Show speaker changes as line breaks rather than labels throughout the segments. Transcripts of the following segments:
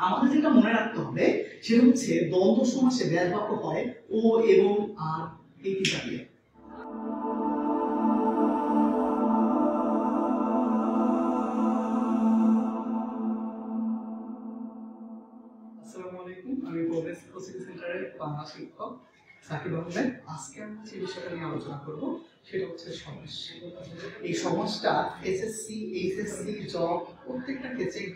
আমাদের যেটা মনে রাখতে হবে সেটা হচ্ছে দ্বন্দ্ব সমাসে ব্যাস বাক্য হয় ও এবং আর এই তিনটা দিয়ে। আসসালামু আলাইকুম, আমি প্রোগ্রেস কোচিং সেন্টারের বাংলা শিক্ষক সাকিব আহমেদ। আজকে আমরা যে বিষয়টা নিয়ে আলোচনা করব সেটা হচ্ছে সমাস। এই সমাসটা এসএসসি, এইচএসসি, জব প্রত্যেকটা ক্ষেত্রেই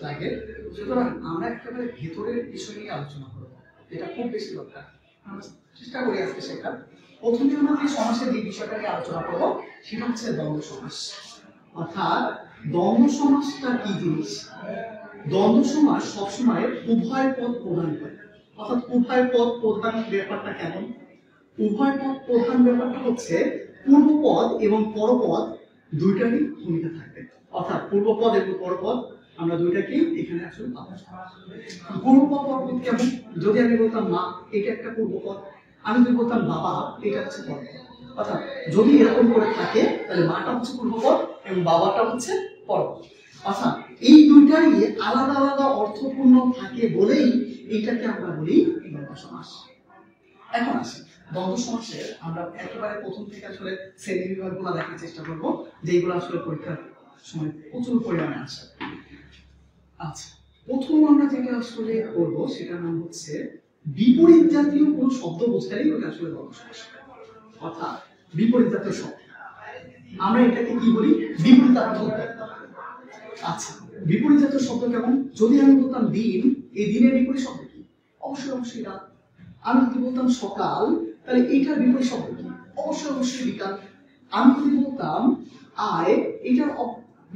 লাগে, সুতরাং আমরা একেবারে ভেতরের বিষয় নিয়ে আলোচনা করব, এটা খুব বেশি দরকার। আমরা চেষ্টা করি আজকে শেখার। প্রথমে আমরা যে সমাসের যে বিষয়টা নিয়ে আলোচনা করব সেটা হচ্ছে দ্বন্দ্ব সমাস। অর্থাৎ দ্বন্দ্ব সমাসটা কি জিনিস? দ্বন্দ্ব সমাস সবসময় উভয় পদ প্রধান হয়। অর্থাৎ উভয় পদ প্রধান ব্যাপারটা কেমন? উভয় পদ প্রধান ব্যাপারটা হচ্ছে পূর্বপদ এবং পরপদ দুইটারই ভূমিকা থাকবে। অর্থাৎ পূর্বপদ এবং পরপদ আমরা দুইটাকেই এখানে আসলে পাবো। পূর্বপদ পরপদ কেমন? যদি আমি বলতাম মা, এটা একটা পূর্বপদ। আমি যদি বলতাম বাবা, এটা হচ্ছে পরপদ। অর্থাৎ যদি এরকম করে থাকে তাহলে মাটা হচ্ছে পূর্বপদ এবং বাবাটা হচ্ছে পরপদ। অর্থাৎ এই দুইটাই আলাদা আলাদা অর্থপূর্ণ থাকে বলেই এইটাকে আমরা বলি দ্বন্দ্ব সমাস। এখন আসি দ্বন্দ্ব সমাসের আমরা একেবারে প্রথম থেকে আসলে শ্রেণী বিভাগগুলো দেখার চেষ্টা করবো, যেগুলো আসলে পরীক্ষার সময় প্রচুর পরিমাণে আসে। আচ্ছা, প্রথম আমরা যেটা আসলে করবো সেটার নাম হচ্ছে বিপরীত জাতীয় কোন শব্দ বোঝালেই ওটা আসলে দ্বন্দ্ব সমাস। অর্থাৎ বিপরীত জাতীয় শব্দ আমরা এটাকে কি বলি? বিপরীতার্থক। আচ্ছা, বিপরীত জাতীয় শব্দ কেমন? যদি আমি বলতাম দিন, এই দিনের বিপরীত শব্দ কি? অবশ্যই রাত। আমি যদি বলতাম সকাল, তাহলে এইটার বিপরীত শব্দ কি? অবশ্যই বিকাল। আমি যদি বলতাম আয়, এইটার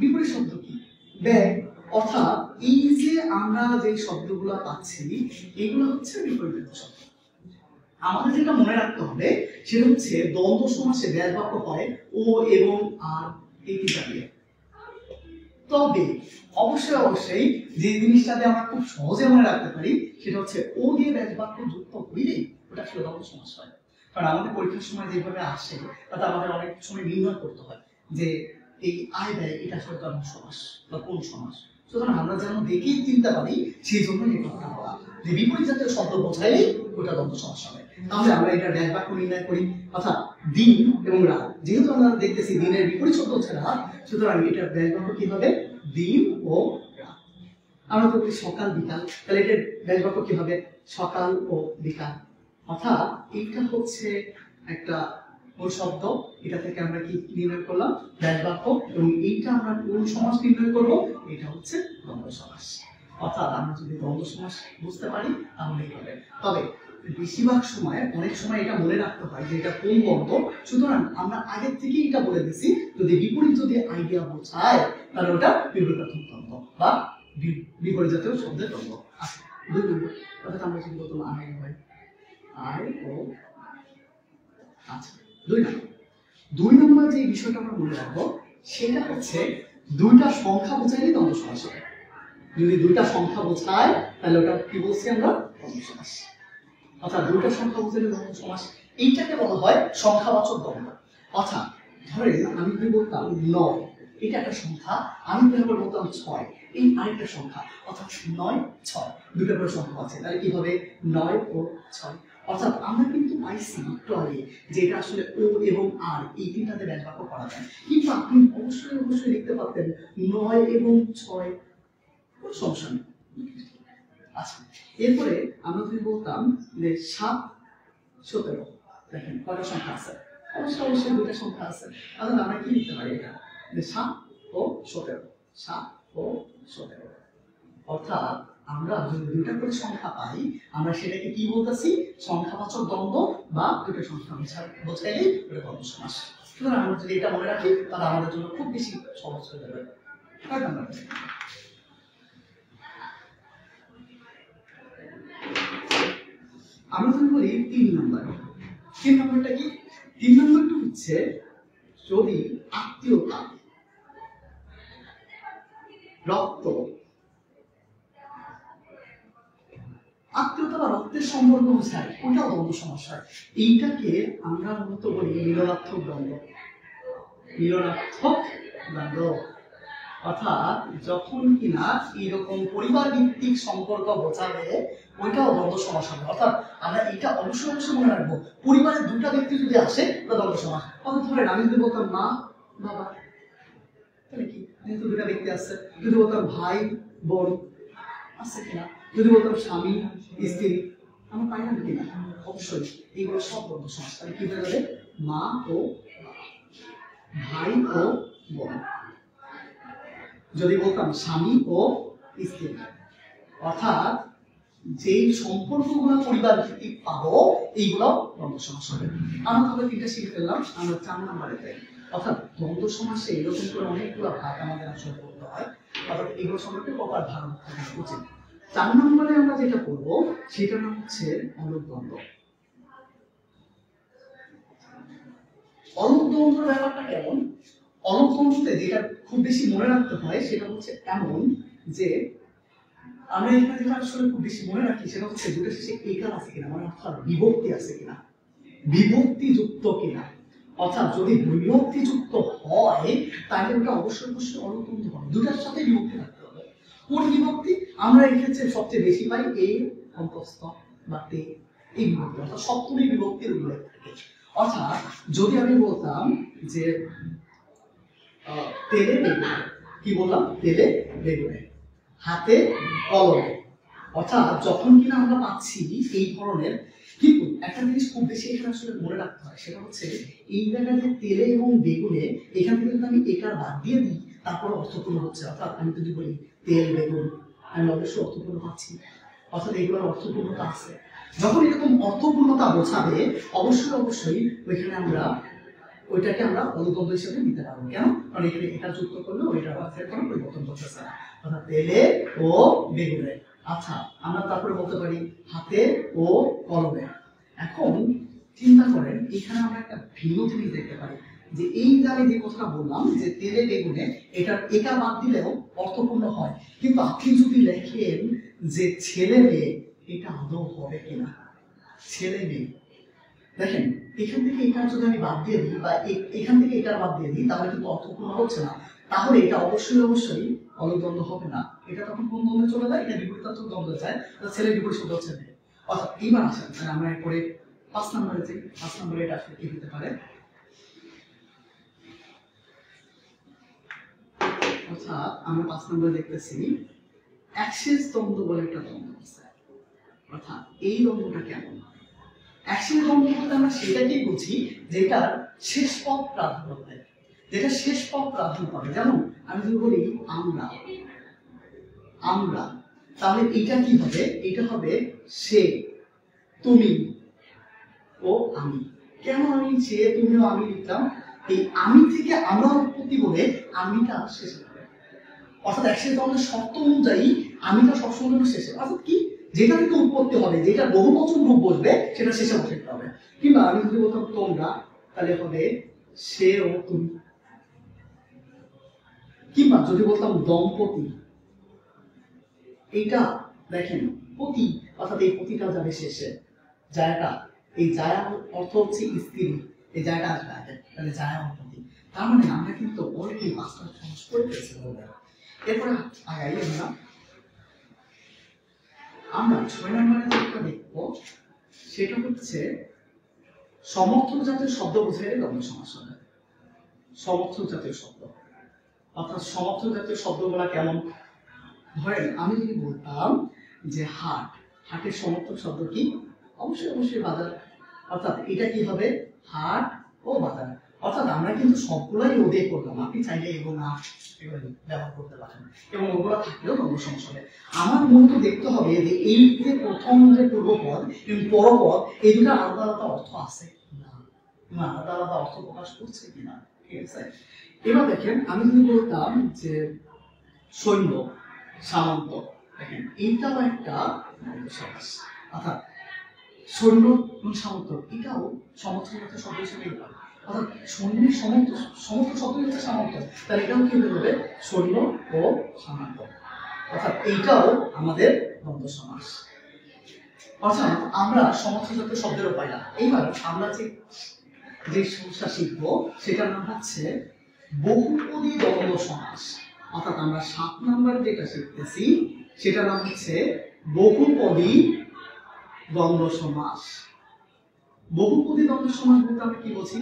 বিপরীত শব্দ কি? ব্যয়। অর্থাৎ এই যে আমরা যে শব্দগুলো পাচ্ছি এগুলো হচ্ছে বিপরীত শব্দ। আমাদের যেটা মনে রাখতে হবে সেটা হচ্ছে দ্বন্দ্ব সমাসে ব্যাস বাক্য হয় ও এবং আর এই তিনটা দিয়ে। তবে অবশ্যই যে জিনিসটাতে আমরা খুব সহজে মনে রাখতে পারি সেটা হচ্ছে ও দিয়ে ব্যাস বাক্য যুক্ত হইলেই ওটা আসলে দ্বন্দ্ব সমাস হয়। কারণ আমাদের পরীক্ষার সময় যেভাবে আসে তাতে আমাদের অনেক সময় নির্ণয় করতে হয় যে এই আয় ব্যয় এটা আসলে দ্বন্দ্ব সমাস বা কোন সমাস। সুতরাং আমরা যেন দেখেই চিনতে পারি সেই জন্য এই কথাটা বলা যে বিপরীত জাতীয় শব্দ বোঝাইলেই ওটা দ্বন্দ্ব সমাস হবে। তাহলে আমরা এটা ব্যাস বাক্য নির্ণয় করি। অর্থাৎ দিন এবং রাত, যেহেতু আমরা দেখতেছি দিনের বিপরীত শব্দ হচ্ছে রাত, সুতরাং এটা ব্যাস বাক্য কি হবে? দিন ও রাত। আমরা তো বলি সকাল বিকাল, তাহলে এটার ব্যাস বাক্য কি হবে? সকাল ও বিকাল। অর্থাৎ এইটা হচ্ছে একটা কোন শব্দ, এটা থেকে আমরা কি নির্ণয় করলাম? ব্যাস বাক্য। এবং এইটা আমরা কোন সমাস নির্ণয় করব? এটা হচ্ছে দ্বন্দ্ব সমাস। অর্থাৎ আমরা যদি দ্বন্দ্ব সমাস বুঝতে পারি তাহলে হবে। তবে বেশিরভাগ সময় অনেক সময় এটা মনে রাখতে হয় যে এটা কোন দ্বন্দ্ব, সুতরাং আমরা আগের থেকেই এটা বলে দিছি যদি বিপরীত যদি আইডিয়া বোঝায় তাহলে ওটা বিপরীতার্থক দ্বন্দ্ব বা বিপরীত জাতীয় শব্দের দ্বন্দ্ব। আচ্ছা, 2 নম্বর অর্থাৎ আমরা যদি বলতাম আয় হয়, আয় ও। আচ্ছা, 2 নম্বর যে বিষয়টা আমরা মনে রাখবো সেটা হচ্ছে দুইটা সংখ্যা বোঝাইলে দ্বন্দ্ব সমাস হবে। যদি দুইটা সংখ্যা বোঝায় তাহলে ওটা কি বলছি আমরা? দ্বন্দ্ব সমাস। অর্থাৎ দুইটা সংখ্যা বোঝাইলে দ্বন্দ্ব সমাস। এইটাকে বলা হয় সংখ্যাবাচক দ্বন্দ্ব। অর্থাৎ ধরেন আমি যদি বলতাম 9, এটা একটা সংখ্যা, আমি যদি বলতাম 6, এই আরেকটা সংখ্যা। অর্থাৎ 9, 6 দুটো করে সংখ্যা আছে, তাহলে কি হবে? 9 ও 6। অর্থাৎ আমরা কিন্তু পাইছি একটু আগে যে এটা আসলে ও এবং আর এই তিনটাতে ব্যাস বাক্য করা যায়, কিন্তু আপনি অবশ্যই লিখতে পারতেন 9 এবং 6, কোনো সমস্যা নেই। আচ্ছা, এরপরে আমরা যদি বলতাম যে 7, 17, দেখেন কয়টা সংখ্যা আছে? অবশ্যই দুইটা সংখ্যা আছে। তাহলে আমরা কি লিখতে পারি? এটা যে 7 ও 17, 7 ও 17। অর্থাৎ আমরা যদি দুইটা করে সংখ্যা পাই আমরা সেটাকে কি বলতেছি? সংখ্যাবাচক দ্বন্দ্ব বা দুটো সংখ্যা বোঝাইলেই এটা দ্বন্দ্ব সমাস। সুতরাং আমরা যদি এটা মনে রাখি তাহলে আমাদের জন্য খুব বেশি সহজ হয়ে যাবে। আমরা যদি বলি 3 নম্বর, 3 নম্বরটা কি? 3 নম্বরটা হচ্ছে যদি আত্মীয়তা, রক্ত, আত্মীয়তা বা রক্তের সম্পর্ক বোঝায় ওটাও দ্বন্দ্ব সমাস হয়। এইটাকে আমরা মূলত বলি মিলনার্থক দ্বন্দ্ব। মিলনার্থক দ্বন্দ্ব অর্থাৎ যখন কিনা এরকম পরিবার ভিত্তিক সম্পর্ক বোঝাবে ওইটাও দ্বন্দ্ব সমাস হবে। অর্থাৎ আমরা এটা অবশ্যই অবশ্যই মনে রাখবো, পরিবারের দুটা ব্যক্তি যদি আসে ওটা দ্বন্দ্ব সমাস। অর্থাৎ ধরেন আমি যদি বলতাম মা বাবা, তাহলে কি যেহেতু দুটা ব্যক্তি আসছে। যদি বলতাম ভাই বোন, আছে কিনা? যদি বলতাম স্বামী স্ত্রী, আমরা পাইলাম কিনা? অবশ্যই এইগুলো সব দ্বন্দ্ব সমাস। তাহলে কি হয়ে যাবে? মা ও ভাই ও বোন। যদি বলতাম স্বামী ও স্ত্রী, অর্থাৎ যেই সম্পর্কগুলো পরিবার ভিত্তিক পাবো এইগুলো দ্বন্দ্ব সমাস হবে। আমরা তাহলে তিনটা শিখে ফেললাম। আমরা 4 নম্বরে যাই। অর্থাৎ দ্বন্দ্ব সমাসে এরকম করে অনেকগুলো ভাগ আমাদের আসলে করতে হয়, অর্থাৎ এগুলো সম্পর্কে প্রপার ধারণা থাকা উচিত। 4 নম্বরে আমরা যেটা করবো সেটার নাম হচ্ছে অলক দ্বন্দ্ব। অলক দ্বন্দ্বের ব্যাপারটা কেমন? অলক দ্বন্দ্বতে যেটা খুব বেশি মনে রাখতে হয় সেটা হচ্ছে এমন যে আমরা এখানে যেটা আসলে খুব বেশি মনে রাখি সেটা হচ্ছে দুটো শেষে একার আছে কিনা, মানে অর্থাৎ বিভক্তি আছে কিনা, বিভক্তি যুক্ত কিনা। অর্থাৎ যদি বিভক্তি যুক্ত হয় তাহলে ওটা অবশ্যই অবশ্যই অলক দ্বন্দ্ব হবে। দুটার সাথে বিভক্তি থাকতে হবে। কোন বিভক্তি? আমরা এই ক্ষেত্রে সবচেয়ে বেশি পাই এ অন্তস্থ বা তে, এই বিভক্তি, অর্থাৎ সপ্তমী বিভক্তির উল্লেখ থাকে। অর্থাৎ যদি আমি বলতাম যে তেলে বেগুনে, কি বললাম? তেলে বেগুনে, হাতে কলমে, অর্থাৎ যখন কিনা আমরা পাচ্ছি এই ধরনের। কিন্তু একটা জিনিস খুব বেশি এখানে আসলে মনে রাখতে হয় সেটা হচ্ছে এই জায়গায় যে তেলে এবং বেগুনে, এখান থেকে যদি আমি একার বাদ দিয়ে দিই তারপর অর্থপূর্ণ হচ্ছে। অর্থাৎ আমি যদি বলি তেল বেগুন, আমি অবশ্যই অর্থপূর্ণ পাচ্ছি, অর্থাৎ এগুলোর অর্থপূর্ণতা আছে। যখন এরকম অর্থপূর্ণতা বোঝাবে অবশ্যই অবশ্যই ওইখানে আমরা ওইটাকে আমরা অলক দ্বন্দ্ব হিসেবে নিতে পারবো। কেন? কারণ এখানে এটা যুক্ত করলে ওইটার অর্থের কোনো পরিবর্তন করতেছে না, অর্থাৎ তেলে ও বেগুনে। আচ্ছা, আমরা তারপরে বলতে পারি হাতে ও কলমে। এখন চিন্তা করেন এখানে আমরা একটা ভিন্ন জিনিস দেখতে পারি যে এই জায়গায় যে কথাটা বললাম যে তেলে বেগুনে, এটার এটা বাদ দিলেও অর্থপূর্ণ হয়। কিন্তু আপনি যদি লেখেন যে ছেলে মেয়ে, এটা আদৌ হবে কিনা? ছেলে মেয়ে, দেখেন এখান থেকে এটা যদি আমি বাদ দিয়ে দিই বা এখান থেকে এটা বাদ দিয়ে দিই তাহলে কিন্তু অর্থপূর্ণ হচ্ছে না। তাহলে এটা অবশ্যই অবশ্যই অলক দ্বন্দ্ব হবে না। এটা তখন কোন দ্বন্দ্বে চলে যায়? এটা বিপরীতার্থক দ্বন্দ্বে যায়। ছেলে বিপরীত শব্দ হচ্ছে মেয়ে। অর্থাৎ এইবার আসেন আমরা এরপরে 5 নম্বরে যাই। 5 নম্বরে এটা আসলে কি হতে পারে? অর্থাৎ আমরা 5 নম্বরে দেখতেছি অ্যাক্সিস দ্বন্দ্ব বলে একটা দ্বন্দ্ব আছে। অর্থাৎ এই দ্বন্দ্বটা কেমন? অ্যাক্সিস দ্বন্দ্ব বলতে আমরা সেটাকেই বুঝি যেটার শেষ পদ প্রাধান্য পায়, যেটা শেষ পদ প্রাধান্য পাবে। যেমন আমি যদি বলি আমরা, আমরা, তাহলে এটা কি হবে? এটা হবে সে, তুমি ও আমি। কেন আমি সে, তুমি ও আমি লিখলাম? এই আমি থেকে আমরা উৎপত্তি বলে আমিটা শেষে হবে। অর্থাৎ অ্যাক্সিস দ্বন্দ্বের শর্ত অনুযায়ী আমিটা সবসময় শেষে, অর্থাৎ কি যেটা থেকে উৎপত্তি হবে, যেটা বহুবচন রূপ বসবে সেটা শেষে বসাতে হবে। কিংবা আমি যদি বলতাম তোমরা, তাহলে হবে সে ও তুমি। কিংবা যদি বলতাম দম্পতি, এইটা দেখেন পতি, অর্থাৎ এই পতিটা যাবে শেষে। জায়গা, এই জায়া অর্থ হচ্ছে স্ত্রী, এই জায়গা আসবে আগে, তাহলে জায়া ও পতি। তার মানে আমরা কিন্তু অলরেডি মাস্টার সমাস করে ফেলেছি। এরপরে আগাই আমরা 6 নম্বরে যেটা দেখবো সেটা হচ্ছে সমর্থক জাতীয় শব্দ বোঝাইলে দ্বন্দ্ব সমাস হবে। সমর্থক জাতীয় শব্দ, অর্থাৎ সমর্থক জাতীয় শব্দগুলা কেমন? ধরেন আমি যদি বলতাম যে হাট, হাটের সমর্থক শব্দ কি? অবশ্যই অবশ্যই বাজার। অর্থাৎ এটা কি হবে? হাট ও বাজার। অর্থাৎ আমরা কিন্তু সবগুলাই ওদে করলাম, আপনি চাইলে এবং এগুলো ব্যবহার করতে পারেন এবং ওগুলো থাকলেও দ্বন্দ্ব সমাস হবে। আমার মূলত দেখতে হবে যে এই যে প্রথম যে পূর্বপদ এবং পরপদ, এই দুটো আলাদা আলাদা অর্থ আছে না, আলাদা আলাদা অর্থ প্রকাশ করছে কিনা। ঠিক আছে, এবার দেখেন আমি যদি বলতাম যে সৈন্য, সামন্ত, দেখেন এইটাও একটা দ্বন্দ্ব সমাস। অর্থাৎ সৈন্য এবং সামন্ত এটাও সমর্থক জাতীয় শব্দ হিসেবে পাবে। অর্থাৎ সৈন্যের সমর্থক শব্দ হচ্ছে সামন্ত, তাহলে এটাও কি হয়ে যাবে? সৈন্য ও সামন্ত। অর্থাৎ এইটাও আমাদের দ্বন্দ্ব সমাস। অর্থাৎ আমরা সমর্থক জাতীয় শব্দেরও পাইলাম। এইবার আমরা যে সমস্যা শিখবো সেটার নাম হচ্ছে বহুপদী দ্বন্দ্ব সমাস। অর্থাৎ আমরা 7 নম্বরে যেটা শিখতেছি সেটার নাম হচ্ছে বহুপদী দ্বন্দ্ব সমাস। বহুপদী দ্বন্দ্ব সমাস বলতে আমরা কি বলছি?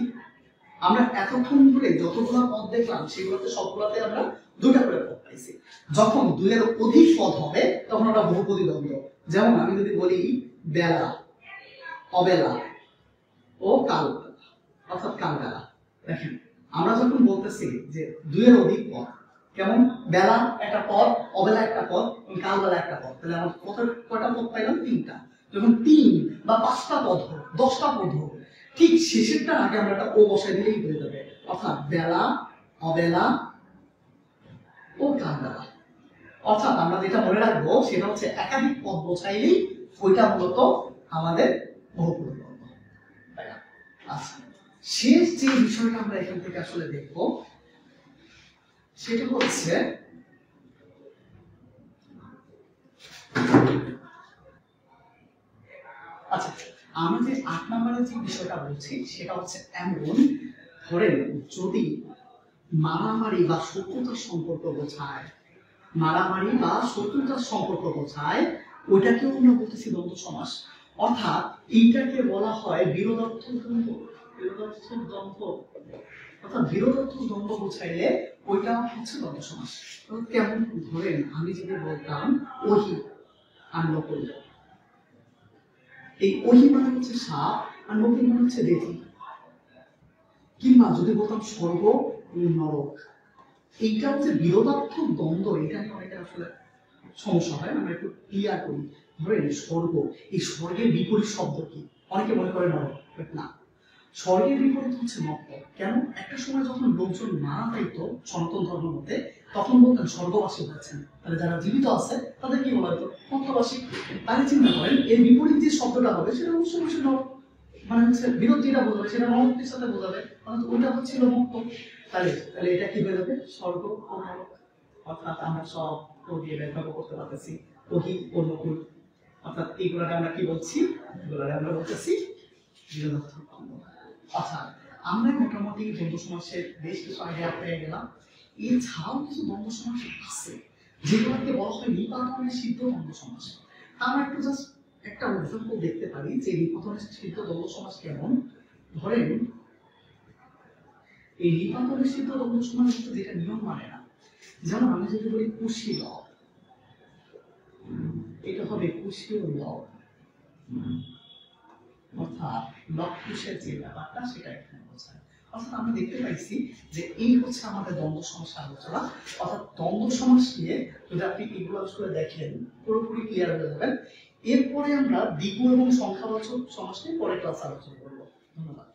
আমরা এতক্ষণ ধরে যতগুলো পদ দেখলাম সেগুলোতে সবগুলোতে আমরা দুইটা করে পদ পাইছি। যখন দুইয়ের অধিক পদ হবে তখন আমরা বহুপদী দ্বন্দ্ব। যেমন আমি যদি বলি বেলা, অবেলা ও কাল, অর্থাৎ কালবেলা। দেখেন আমরা যখন বলতেছি যে দুইয়ের অধিক পদ, কেমন বেলা একটা পদ, অবেলা একটা পদ, কালবেলা একটা পদ, তাহলে আমরা কয়টা পদ পাইলাম? 3টা। যখন 3 বা 5টা পদ হোক, 10টা পদ হোক, ঠিক শেষেরটা আগে আমরা একটা ও বসাই দিলেই হয়ে যাবে। অর্থাৎ বেলা, অবেলা ও কালবেলা। অর্থাৎ আমরা যেটা মনে রাখবো সেটা হচ্ছে একাধিক পদ বোঝাইলেই ওইটা মূলত আমাদের বহুপদী দ্বন্দ্ব। আচ্ছা, শেষ যে বিষয়টা আমরা এখান থেকে আসলে দেখব সেটা হচ্ছে আচ্ছা, আমরা যে 8 নম্বরে যে বিষয়টা বলছি সেটা হচ্ছে এমন, ধরেন যদি মারামারি বা শত্রুতার সম্পর্ক বোঝায়, মারামারি বা শত্রুতার সম্পর্ক বোঝায়, ওইটাকেও আমরা বলতেছি দ্বন্দ্ব সমাস। অর্থাৎ এইটাকে বলা হয় বিরোধাত্মক দ্বন্দ্ব। বিরোধাত্মক দ্বন্দ্ব অর্থাৎ বিরোধাত্মক দ্বন্দ্ব বোঝাইলে ওইটা হচ্ছে দ্বন্দ্ব সমাস। কেমন? ধরেন আমি যদি বলতাম ওহি আর নকল, এই ওহি মানে হচ্ছে সাপ আর নকল মানে হচ্ছে বেদি। কিংবা যদি বলতাম স্বর্গ নরক, এইটা হচ্ছে বিরোধাত্মক দ্বন্দ্ব। এটা নিয়ে অনেকের আসলে সমস্যা হয়, আমরা একটু ক্লিয়ার করি। ধরেন স্বর্গ, এই স্বর্গের বিপরীত শব্দ কি? অনেকে মনে করে নরক, না, স্বর্গের বিপরীত হচ্ছে নরক। কেন? একটা সময় যখন লোকজন মারা যাইতো সনাতন ধর্মের মধ্যে, তখন বলতেন স্বর্গবাসী হয়েছেন। তাহলে যারা জীবিত আছে তাদের কি বলা হতো? মর্ত্যবাসী। তাহলে চিন্তা করেন এর বিপরীত যে শব্দটা হবে সেটা অবশ্যই নরক, মানে হচ্ছে বিরোধ যেটা বোঝাবে সেটা নরকের সাথে বোঝাবে, অর্থাৎ ওইটা হচ্ছিল মুক্ত। তাহলে তাহলে এটা কি হয়ে যাবে? স্বর্গ ও নরক। অর্থাৎ আমরা সব দিয়ে ব্যাখ্যা করতে পারতেছি ওহি ও নকুল। অর্থাৎ এইগুলোকে আমরা কি বলছি? এগুলোকে আমরা বলতেছি বিরোধাত্মক দ্বন্দ্ব। আচ্ছা, আমরা মোটামুটি দ্বন্দ্ব সমাসের বেশ কিছু আইডিয়া পেয়ে গেলাম। এছাড়াও কিছু দ্বন্দ্ব সমাস আছে যেগুলোকে বলা হয় নিপাতনের সিদ্ধ দ্বন্দ্ব সমাস। আমরা একটু জাস্ট একটা এক্সাম্পল দেখতে পারি যে নিপাতনের সিদ্ধ দ্বন্দ্ব সমাস কেমন। ধরেন এই নিপাতনের সিদ্ধ দ্বন্দ্ব সমাস যেটা নিয়ম মানে না, যেমন আমি যদি বলি কুশীল, এটা হবে কুশীল লব, অর্থাৎ লবকুশের যে ব্যাপারটা সেটা এখানে বোঝায়। অর্থাৎ আমরা দেখতে পাইছি যে এই হচ্ছে আমাদের দ্বন্দ্ব সমাসের আলোচনা। অর্থাৎ দ্বন্দ্ব সমাস নিয়ে যদি আপনি এগুলো আসলে দেখেন পুরোপুরি ক্লিয়ার হয়ে যাবেন। এরপরে আমরা দ্বিগু এবং সংখ্যাবাচক সমাস নিয়ে পরে ক্লাস আলোচনা করবো। ধন্যবাদ।